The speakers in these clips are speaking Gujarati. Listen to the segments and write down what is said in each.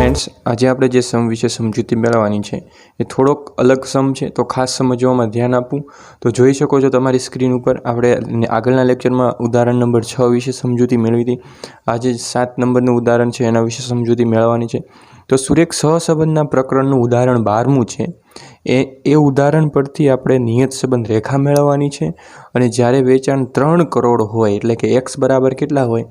फ्रेंड्स आज આપણે જે સમ વિશે સમજૂતી મેળવવાની છે એ થોડોક અલગ સમ છે તો ખાસ સમજવામાં ધ્યાન આપવું તો જોઈ શકો છો તમારી સ્ક્રીન ઉપર આપણે આગળના લેક્ચરમાં ઉદાહરણ નંબર 6 વિશે સમજૂતી મેળવી હતી। આજે 7 નંબરનું ઉદાહરણ છે એના વિશે સમજૂતી મેળવવાની છે। તો સુરેખ સહસંબંધના પ્રકરણનું ઉદાહરણ 12મું છે। એ ઉદાહરણ પરથી આપણે નિયત સંબંધ રેખા મેળવવાની છે અને જ્યારે વેચાણ 3 કરોડ હોય એટલે કે x બરાબર કેટલા હોય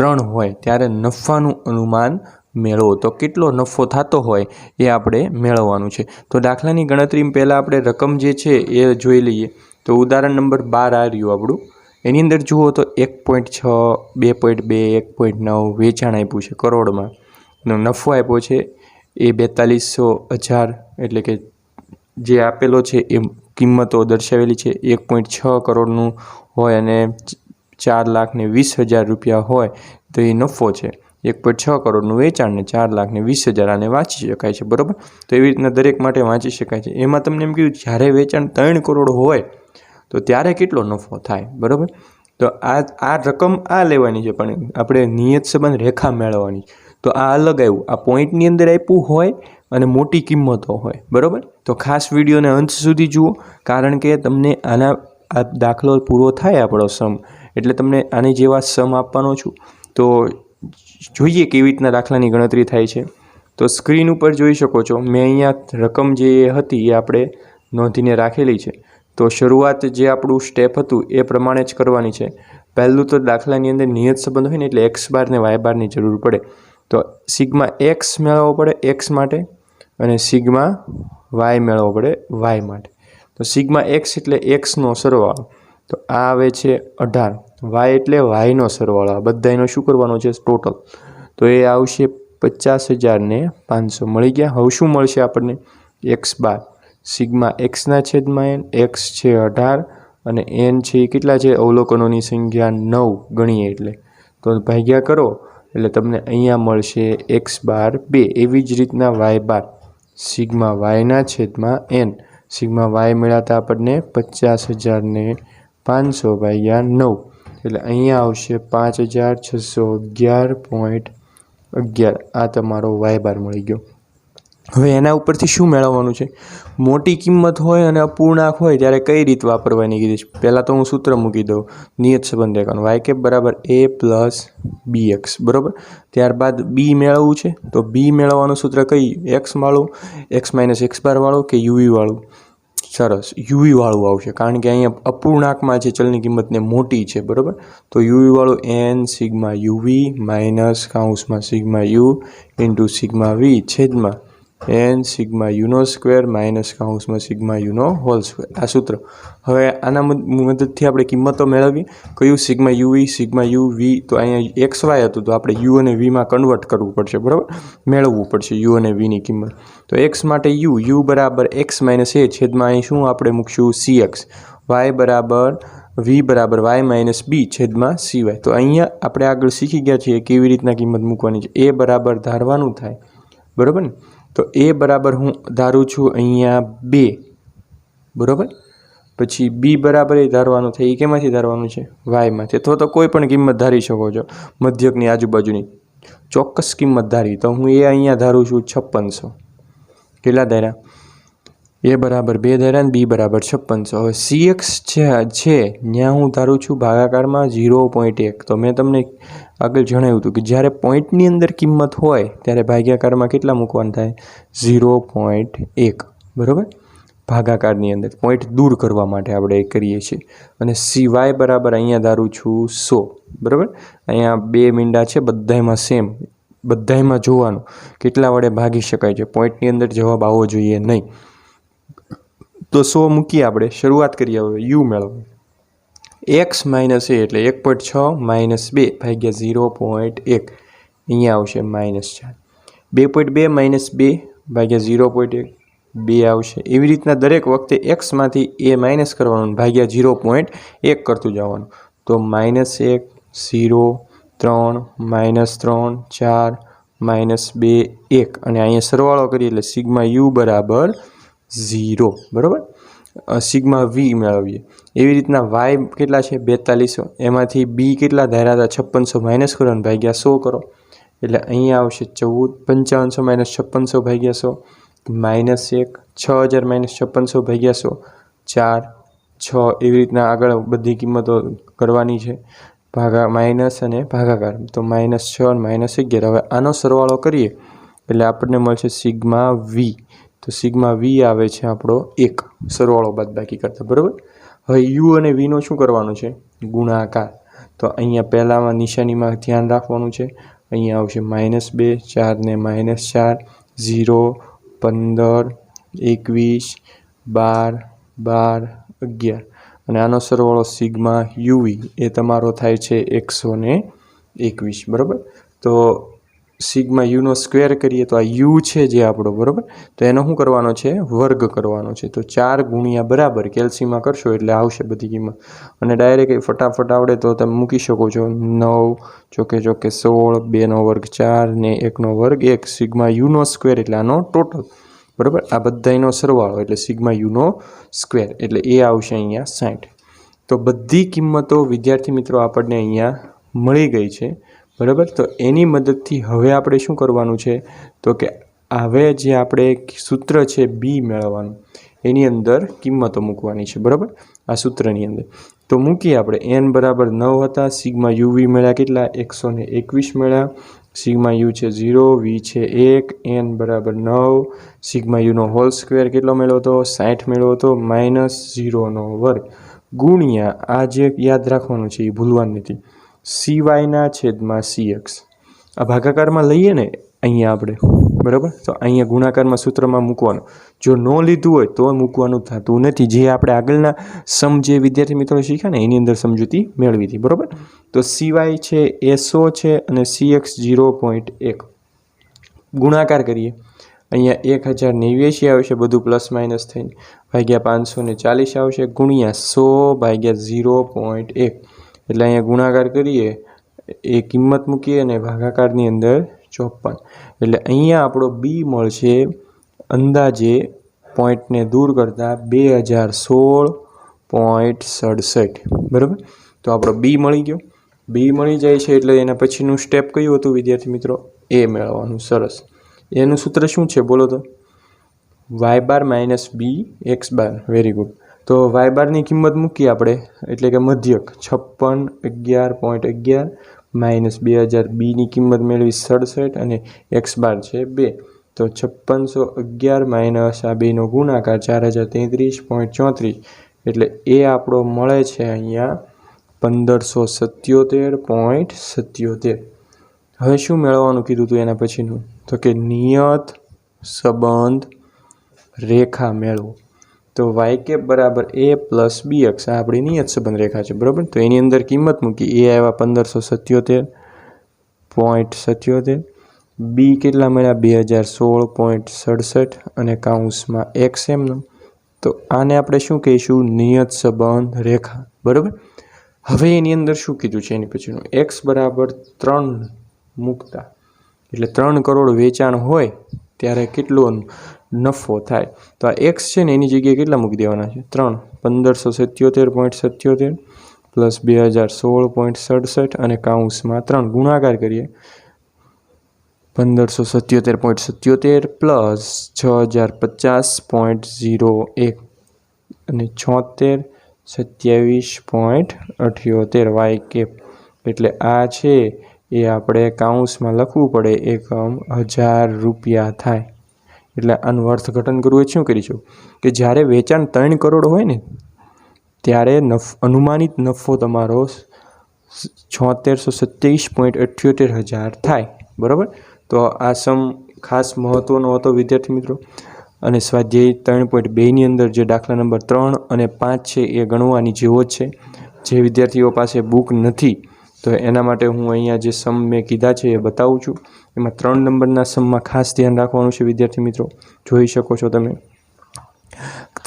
3 હોય ત્યારે નફાનું અનુમાન મેળવો तो કેટલો નફો થતો હોય એ આપણે મેળવવાનું છે। તો દાખલાની ગણતરી પહેલા આપણે રકમ જે છે એ જોઈ લઈએ। તો ઉદાહરણ નંબર 12 આ રહ્યું આપણું। એની અંદર જુઓ તો 1.6 2.2 1.9 વેચાણ આપ્યું છે કરોડમાં નફો આપ્યો છે એ 4200 1000 એટલે કે જે આપેલો છે એ કિંમતો દર્શાવેલી છે 1.6 કરોડનું હોય અને 4,20,000 રૂપિયા હોય તો એ નફો છે। 1.6 કરોડનું વેચાણ ને 4,20,000 આને વાંચી શકાય છે બરાબર। તો એવી રીતના દરેક માટે વાંચી શકાય છે। એમાં તમને એમ કીધું જ્યારે વેચાણ 3 કરોડ હોય તો ત્યારે કેટલો નફો થાય બરાબર। તો આ રકમ આ લેવાની છે પણ આપણે નિયત સંબંધ રેખા મેળવવાની। તો આ અલગ આવ્યું આ પોઈન્ટની અંદર આપ્યું હોય અને મોટી કિંમતો હોય બરાબર। તો ખાસ વિડીયોને અંત સુધી જુઓ કારણ કે તમને આના આ દાખલો પૂરો થાય આપણો સમ એટલે તમને આની જેવા સમ આપવાનો છું। તો જોઈએ કેવી રીતના દાખલાની ગણતરી થાય છે। તો સ્ક્રીન ઉપર જોઈ શકો છો મેં અહીંયા રકમ જે હતી એ આપણે નોંધીને રાખેલી છે। તો શરૂઆત જે આપણું સ્ટેપ હતું એ પ્રમાણે જ કરવાની છે। પહેલું તો દાખલાની અંદર નિયત સંબંધ હોય ને એટલે x બાર ને y બારની જરૂર પડે। તો સિગ્મા x મેળવવો પડે x માટે અને સિગ્મા y મેળવવો પડે y માટે। તો સિગ્મા x એટલે x નો સરવાળો તો આ આવે છે 18 y એટલે y નો સરવાળો આ બધાનો શું કરવાનો છે ટોટલ તો એ આવશે 50,500 મળી ગયા। હવે શું મળશે આપણને x બાર સિગ્મા x ના છેદમાં n x છે 18 અને n છે એ કેટલા છે અવલોકનોની સંખ્યા 9 ગણીએ એટલે તો ભાગ્યા કરો એટલે તમને અહીંયા મળશે x બાર 2। એવી જ રીતના y બાર સિગ્મા y ના છેદમાં n સિગ્મા y મળ્યા હતા આપણને 50,500 ભાગ્યા 9 એટલે અહીંયા આવશે 5,611.11 આ તમારો y બાર મળી ગયો। હવે એના ઉપરથી શું મેળવવાનું છે મોટી કિંમત હોય અને અપૂર્ણાંક હોય ત્યારે કઈ રીત વાપરવાની કીધી છે। પહેલાં તો હું સૂત્ર મૂકી દઉં નિયત સંબંધ રેખાનું y કેપ બરાબર a પ્લસ bx બરાબર। ત્યારબાદ b મેળવવું છે તો b મેળવવાનું સૂત્ર કઈ x વાળું x માઇનસ x બાર વાળું કે uv વાળું સરસ uv વાળું આવશે કારણ કે અહીંયા અપૂર્ણાંકમાં જે ચલની કિંમતને મોટી છે બરાબર। તો uv વાળું n સિગ્મા uv માઇનસ કાઉન્સમાં sigma u into sigma v છેદમાં n સિગ્મા u નો સ્ક્વેર માઇનસ કાઉન્સમાં સિગ્મા u નો હોલ સ્ક્વેર આ સૂત્ર। હવે આના મદદથી આપણે કિંમતો મેળવીએ કયું sigma uv sigma u v તો અહીંયા xy હતું તો આપણે u અને v માં કન્વર્ટ કરવું પડશે બરાબર મેળવવું પડશે u અને v ની કિંમત। તો x માટે u બરાબર x માઇનસ a છેદમાં અહીં શું આપણે મૂકશું cx y બરાબર v બરાબર y માઇનસ b છેદમાં cy। તો અહીંયા આપણે આગળ શીખી ગયા છીએ કેવી રીતના કિંમત મૂકવાની છે। a બરાબર ધારવાનું થાય બરાબર ને તો a બરાબર હું ધારું છું અહીંયા 2 બરાબર પછી b બરાબર એ ધારવાનું થાય એ કેમાંથી ધારવાનું છે y માંથી અથવા તો કોઈ પણ કિંમત ધારી શકો છો મધ્યકની આજુબાજુની ચોક્કસ કિંમત ધારી તો હું એ અહીંયા ધારું છું 5600 કેટલા ધાર્યા a બરાબર 2 ધાર્યા અને b બરાબર 5600। હવે cx છે ત્યાં હું ધારું છું ભાગાકારમાં 0.1 તો મેં તમને આગળ જણાવ્યું હતું કે જ્યારે પોઈન્ટની અંદર કિંમત હોય ત્યારે ભાગાકારમાં કેટલા મૂકવાનું થાય 0.1 બરાબર ભાગાકારની અંદર પોઈન્ટ દૂર કરવા માટે આપણે એ કરીએ છીએ। અને cy બરાબર અહીંયા ધારું છું 100 બરાબર અહીંયા બે મીંડા છે બધામાં સેમ બધામાં જોવાનું કેટલા વડે ભાગી શકાય છે પોઈન્ટની અંદર જવાબ આવવો જોઈએ નહીં તો 100 મૂકીએ આપણે શરૂઆત કરીએ હવે u મેળવો x માઇનસ a એટલે 1.6 માઇનસ 2 ભાગ્યા 0.1 અહીંયા આવશે માઇનસ 4 2.2 માઇનસ 2 ભાગ્યા 0.1 2 આવશે। એવી રીતના દરેક વખતે x માંથી a માઇનસ કરવાનું ભાગ્યા 0.1 કરતું જવાનું તો માઇનસ 1 0 3 માઇનસ 3 4 માઇનસ 2 1 અને અહીંયા સરવાળો કરીએ એટલે સિગ્મા u બરાબર 0 બરાબર। સિગ્મા v મેળવીએ એવી રીતના y કેટલા છે 4200 એમાંથી b કેટલા ધાર્યા હતા 5600 માઇનસ કરો અને ભાગ્યા 100 કરો એટલે અહીંયા આવશે 14 5500 - 5600 -1 6000 - 5600 / 100 4 6 એવી રીતના આગળ બધી કિંમતો કરવાની છે, માઇનસ અને ભાગાકાર. તો -6 અને -11. હવે આનો સરવાળો કરીએ એટલે આપણને મળશે સિગ્મા વી. તો સિગ્મા વી આવે છે આપણો 1 સરવાળો બાદબાકી કરતા, બરાબર. હવે યુ અને વીનો શું કરવાનું છે? ગુણાકાર. તો અહીંયા પહેલામાં નિશાનીમાં ધ્યાન રાખવાનું છે. અહીંયા આવશે -2 4 ને -4 0 15 21 12 12 11 અને આનો સરવાળો સિગ્મા યુવી એ તમારો થાય છે 121, બરાબર. તો સિગ્મા યુનો સ્ક્વેર કરીએ તો આ યુ છે જે આપણો, બરાબર. તો એનો શું કરવાનો છે? વર્ગ કરવાનો છે. તો 4 ગુણ્યા બરાબર કેલ્સીમાં કરશો એટલે આવશે બધી કિંમત. અને ડાયરેક્ટ ફટાફટ આવડે તો તમે મૂકી શકો છો. 9 ચોકે 16 2નો વર્ગ 4 ને 1નો વર્ગ 1 સિગ્મા યુનો સ્ક્વેર એટલે આનો ટોટલ, બરાબર. આ બધાનો સરવાળો એટલે સિગ્મા યુનો સ્ક્વેર એટલે એ આવશે અહીંયા 60. તો બધી કિંમતો વિદ્યાર્થી મિત્રો આપણને અહીંયા મળી ગઈ છે, બરાબર. તો એની મદદથી હવે આપણે શું કરવાનું છે? તો કે હવે જે આપણે સૂત્ર છે બી મેળવવાનું એની અંદર કિંમતો મૂકવાની છે, બરાબર. આ સૂત્રની અંદર તો મૂકીએ આપણે. n બરાબર 9 હતા. સિગ્મા યુવી મળ્યા કેટલા? 121 મળ્યા. સિગ્મા યુ છે 0, વી છે 1, n બરાબર 9. સિગ્મા યુનો હોલ સ્ક્વેર કેટલો મેળવ્યો હતો? 60 મેળવ્યો હતો. -0નો વર્ગ ગુણ્યા આ જે યાદ રાખવાનું છે એ ભૂલવાનું નથી, CY/CX. આ ભાગાકારમાં લઈએ ને અહીંયા આપણે, બરાબર. તો અહીંયા ગુણાકારમાં સૂત્રમાં મૂકવાનું. જો ન લીધું હોય તો મૂકવાનું થતું નથી. જે આપણે આગળના સમ જે વિદ્યાર્થી મિત્રો શીખ્યા ને એની અંદર સમજૂતી મેળવી હતી, બરાબર. તો CY છે SO છે અને CX 0.1 ગુણાકાર કરીએ. અહીંયા 1089 આવશે, બધું પ્લસ માઇનસ થઈને, ભાગ્યા 540 આવશે, ગુણ્યા 100/0.1 એટલે અહીંયા ગુણાકાર કરીએ એ કિંમત મૂકીએ અને ભાગાકારની અંદર 54 એટલે અહીંયા આપણો બી મળશે અંદાજે પોઈન્ટને દૂર કરતાં 2016.67, બરાબર. તો આપણો બી મળી ગયો. બી મળી જાય છે એટલે એના પછીનું સ્ટેપ કયું હતું વિદ્યાર્થી મિત્રો? એ મેળવવાનું. સરસ. એનું સૂત્ર શું છે બોલો તો? y bar minus B X bar. Very good. તો y બારની કિંમત મૂકીએ આપણે એટલે કે મધ્યક 56 11.11 - 2000 બીની કિંમત મેળવી 67 અને એક્સ બાર છે 2. તો 5611 - આ બેનો ગુણાકાર 4033.34 એટલે એ આપણો મળે છે અહીંયા 1577.77. હવે શું મેળવવાનું કીધું હતું એના પછીનું? તો કે નિયત સંબંધ રેખા મેળવો. તો y કેપ બરાબર a પ્લસ bx આ આપણી નિયત સંબંધ રેખા છે, બરાબર. તો એની અંદર કિંમત મૂકી. એ આવ્યા 1577.77, બી કેટલા મળ્યા? 2016.67 અને કાઉન્સમાં એક્સ એમનો. તો આને આપણે શું કહીશું? નિયત સંબંધ રેખા, બરાબર. હવે એની અંદર શું કીધું છે એની પછીનું? એક્સ બરાબર 3 મૂકતા એટલે 3 કરોડ વેચાણ હોય ત્યારે કેટલો નફો થાય? તો આ એક્સ છે ને એની જગ્યાએ કેટલા મૂકી દેવાના છે? 3. 1577.77 પ્લસ 2016.67 અને કાઉન્સમાં 3 ગુણાકાર કરીએ. 1577.77 પ્લસ 6050.01 અને 76 27.78 વાય કેપ એટલે આ છે એ આપણે કાઉન્સમાં લખવું પડે એકમ 1000 રૂપિયા થાય. એટલે આનું અર્થઘટન કરવું એ શું કરીશું કે જ્યારે વેચાણ 3 કરોડ હોય ને ત્યારે અનુમાનિત નફો તમારો 7627.78 થાય, બરાબર. તો આ સમ ખાસ મહત્ત્વનો હતો વિદ્યાર્થી મિત્રો. અને સ્વાધ્યાય 3.2ની અંદર જે દાખલા નંબર 3 અને 5 છે એ ગણવાની જેવો જ છે. જે વિદ્યાર્થીઓ પાસે બુક નથી તો એના માટે હું અહીંયા જે સમ મેં કીધા છે એ બતાવું છું. એમાં 3 નંબરના સમમાં ખાસ ધ્યાન રાખવાનું છે વિદ્યાર્થી મિત્રો. જોઈ શકો છો તમે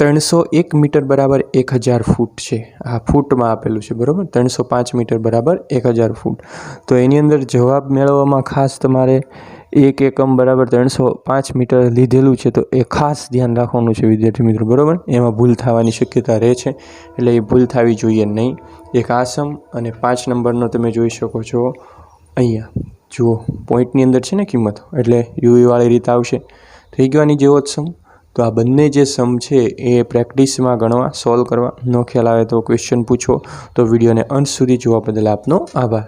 301 મીટર બરાબર 1000 ફૂટ છે. આ ફૂટમાં આપેલું છે, બરાબર. 305 મીટર બરાબર 1000 ફૂટ. તો એની અંદર જવાબ મેળવવામાં ખાસ તમારે 1 એકમ બરાબર 305 મીટર લીધેલું છે તો એ ખાસ ધ્યાન રાખવાનું છે વિદ્યાર્થી મિત્રો, બરાબર. એમાં ભૂલ થવાની શક્યતા રહે છે એટલે એ ભૂલ થવી જોઈએ નહીં. એક આ સમ અને 5 નંબરનો તમે જોઈ શકો છો અહીંયા. જુઓ પોઈન્ટની અંદર છે ને કિંમત, એટલે યુવીવાળી રીત આવશે. થઈ ગયો આની જેવો જ સમ. તો આ બંને જે સમ છે એ પ્રેક્ટિસમાં ગણવા, સોલ્વ કરવા. નો ખ્યાલ આવે તો ક્વેશ્ચન પૂછો. તો વિડીયોને અંત સુધી જોવા બદલ આપનો આભાર.